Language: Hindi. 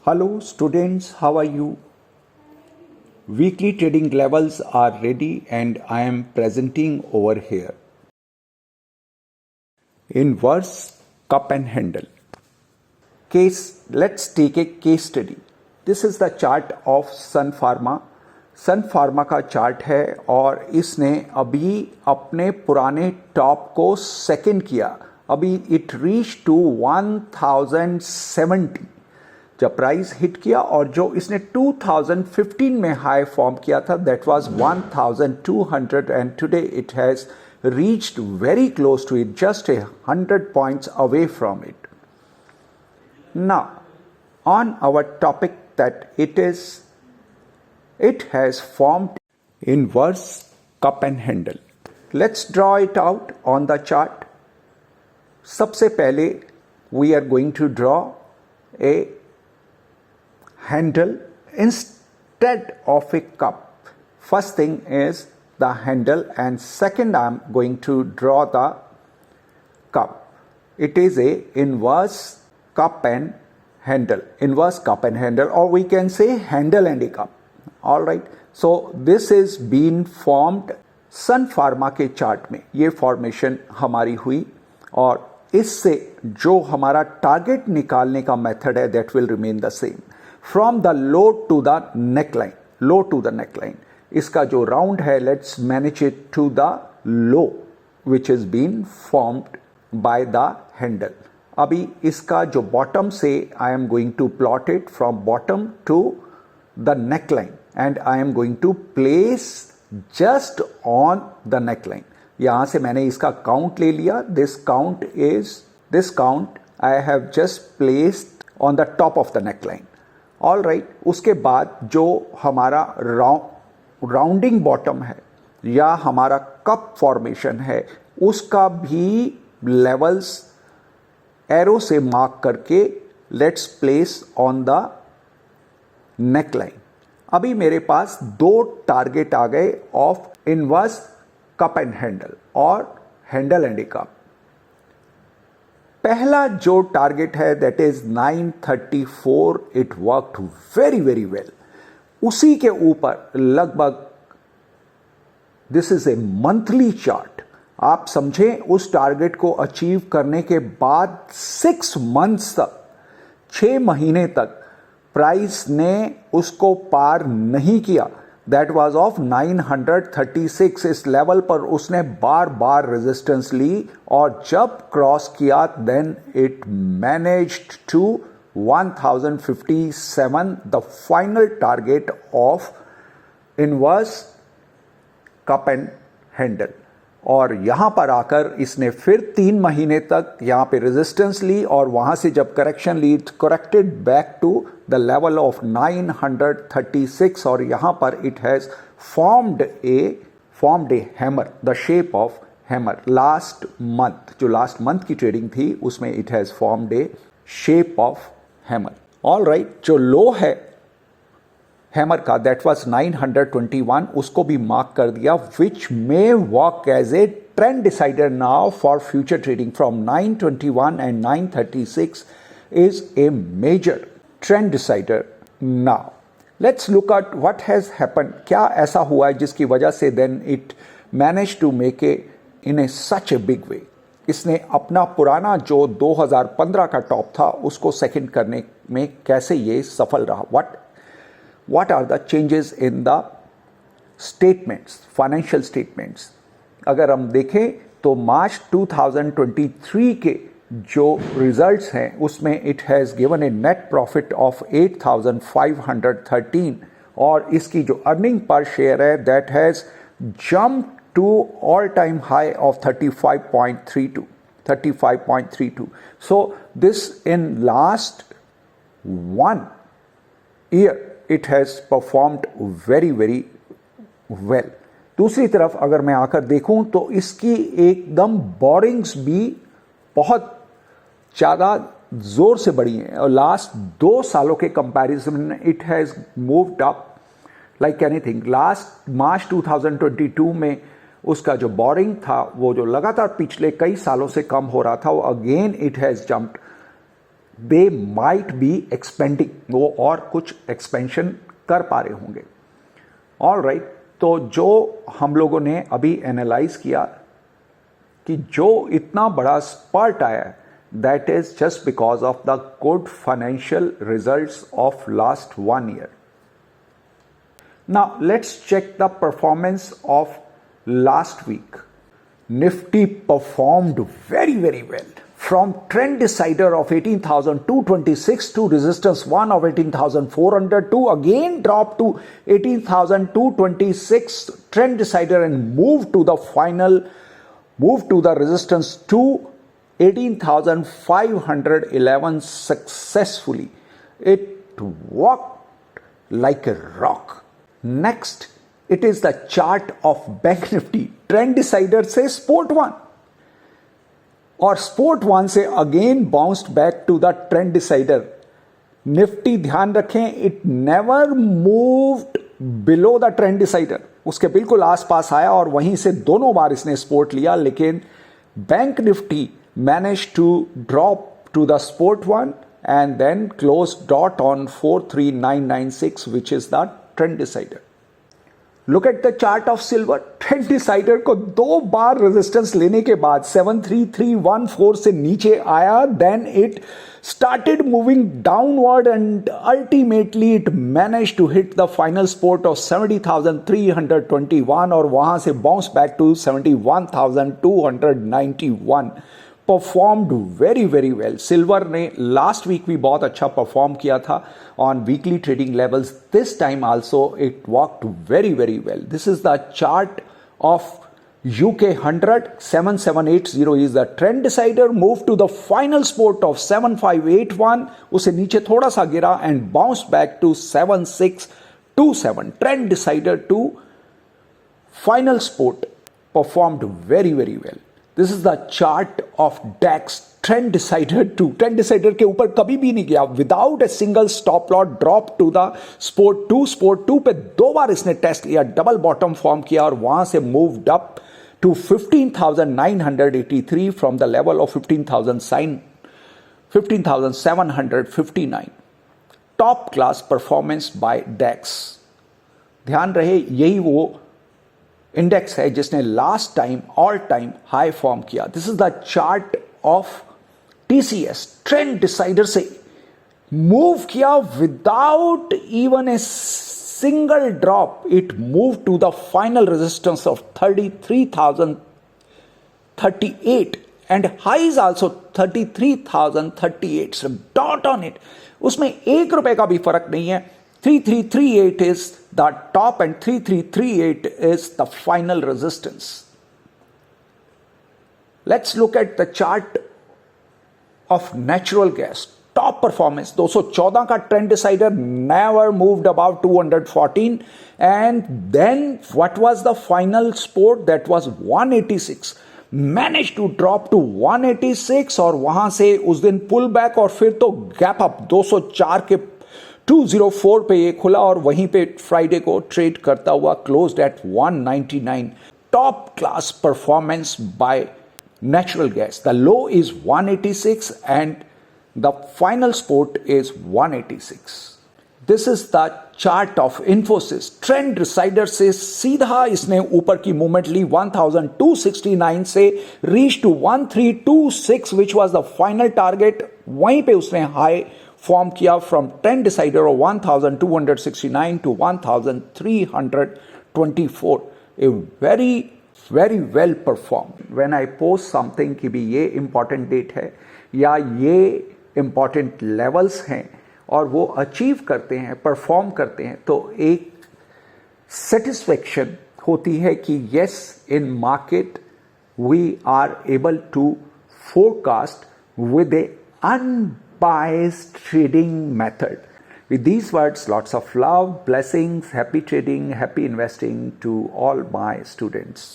Hello students, how are you? Weekly trading levels are ready and I am presenting over here. Inverse cup and handle. Let's take a case study. This is the chart of Sun Pharma. Sun Pharma का चार्ट है और इसने अभी अपने पुराने टॉप को सेकंड किया. अभी इट रीच टू 1070 जब प्राइस हिट किया और जो इसने 2015 में हाई फॉर्म किया था that was 1200 and today it has reached very close to it, just 100 points away from it. Now on our topic that it has formed inverse cup and handle. Let's draw it out on the chart. सबसे पहले we are going to draw a handle instead of a cup. First thing is the handle and second I am going to draw the cup. It is a inverse cup and handle. Inverse cup and handle, or we can say handle and a cup. All right, so this is been formed Sun Pharma के चार्ट में ये फॉर्मेशन हमारी हुई और इससे जो हमारा टारगेट निकालने का मेथड है that will remain the same from the low to the neckline. Low to the neckline इसका जो राउंड है let's manage it to the low which is been formed by the handle. अभी इसका जो बॉटम से I am going to plot it from bottom to the neckline and I am going to place just on the neckline. यहां से मैंने इसका काउंट ले लिया. this count I have just placed on the top of the neckline. all right, उसके बाद जो हमारा राउंडिंग बॉटम है या हमारा कप फॉर्मेशन है उसका भी लेवल्स एरो से मार्क करके let's place on the neckline. अभी मेरे पास दो टारगेट आ गए of inverse cup and handle और हैंडल एंड ए कप. पहला जो टारगेट है that is 934. It worked very very well. उसी के ऊपर लगभग this is a monthly chart. आप समझें उस टारगेट को अचीव करने के बाद 6 मंथ्स तक 6 महीने तक प्राइस ने उसको पार नहीं किया. That was of 936. इस लेवल पर उसने बार बार रेजिस्टेंस ली और जब क्रॉस किया then it managed to 1057 the final target of inverse cup and handle. और यहां पर आकर इसने फिर 3 महीने तक यहां पे रेजिस्टेंस ली और वहां से जब करेक्शन ली corrected back to the level of 936 और यहां पर it has formed a hammer, the shape of hammer. Last month की ट्रेडिंग थी उसमें it has formed a shape of hammer. All right, जो लो है हैमर का दैट वाज 921 उसको भी मार्क कर दिया which may work as a trend decider now for future trading. From 921 and 936 is a major trend decider. Now let's look at what has happened. क्या ऐसा हुआ है जिसकी वजह से then it manage to make a in a such a big way. इसने अपना पुराना जो 2015 का टॉप था उसको सेकंड करने में कैसे ये सफल रहा. What are the changes in the statements, financial statements? अगर हम देखें तो मार्च 2023 के जो रिजल्ट्स हैं उसमें it has given a net profit of 8513 और इसकी जो अर्निंग पर शेयर है that has jump to all time high of 35.32. So this in last 1 year it has performed very very well. दूसरी तरफ अगर मैं आकर देखूं तो इसकी एकदम बोरिंग्स भी बहुत ज़्यादा जोर से बढ़ी हैं और लास्ट 2 सालों के comparison it has moved up like anything. Last मार्च 2022 में उसका जो बोरिंग था वो जो लगातार पिछले कई सालों से कम हो रहा था वो again it has jumped they might be expanding, वो और कुछ एक्सपेंशन कर पा रहे होंगे। ऑल राइट, तो जो हम लोगों ने अभी एनालाइज किया कि जो इतना बड़ा स्पर्ट आया है, that is just because of the good financial results of last 1 year. Now let's check the performance of last week. Nifty performed very well. From trend decider of 18,226 to resistance 1 of 18,400 to again drop to 18,226 trend decider and move to the resistance to 18,511 successfully. It walked like a rock. Next, it is the chart of Bank Nifty. Trend decider से Sport 1 और Sport 1 से again bounced back to the trend decider. Nifty ध्यान रखें, it never moved below the trend decider. उसके बिल्कुल आसपास आया और वहीं से दोनों बार इसने सपोर्ट लिया, लेकिन Bank Nifty managed to drop to the Sport 1 and then closed dot on 43996, which is the trend decider. Look at the chart of silver. Trend decider को 2 बार रेजिस्टेंस लेने के बाद 73314 से नीचे आया, then it started moving downward and ultimately it managed to hit the final support of 70,321 और वहां से bounce back to 71,291. Performed very well. Silver ने लास्ट वीक भी बहुत अच्छा परफॉर्म किया था on weekly trading levels. This time also it walked very well. This is the chart of UK 100. 7780 is the trend decider. Move to the final support of 7581. उसे नीचे थोड़ा सा गिरा and bounced back to 7627. Trend decider to final support performed very well. This is the chart of DAX. Trend decider 2. Trend decider के ऊपर कभी भी नहीं गया. Without a single stop loss drop to the Sport 2. Sport 2 पे 2 बार इसने टेस्ट लिया, डबल बॉटम फॉर्म किया और वहां से moved up to 15,983 from the level of 15,759. Top class performance by DAX. ध्यान रहे, यही वो इंडेक्स है जिसने last time all time high form किया. This is the chart of TCS. Trend decider से मूव किया without even a single drop. It moved to the final resistance of 33,038 and highs also 33,038. So dot on it. उसमें ₹1 का भी फर्क नहीं है. 3338 is the top and 3338 is the final resistance. Let's look at the chart of natural gas. Top performance 214 का trend decider, never moved above 214 and then what was the final support? That was 186. managed to drop to 186 और वहां से उस दिन पुल बैक और फिर तो गैप अप 204 के 204 पे ये खुला और वहीं पे फ्राइडे को ट्रेड करता हुआ closed eight 199. Top class performance by natural gas. The low is 186 and the final support is 186. This is the chart of Infosys. Trend decider से सीधा इसने ऊपर की मूवमेंट ली 1269 से reach to 1326 which was the final target. वहीं पे उसने हाई फॉर्म किया from trend decider of 1269 to 1324. A very well performed. When I post something कि भी ये इंपॉर्टेंट डेट है या ये इंपॉर्टेंट लेवल्स हैं और वो अचीव करते हैं, परफॉर्म करते हैं, तो एक सेटिस्फेक्शन होती है कि yes, in market we are able to forecast with a unbiased trading method. With these words, lots of love, blessings, happy trading, happy investing to all my students.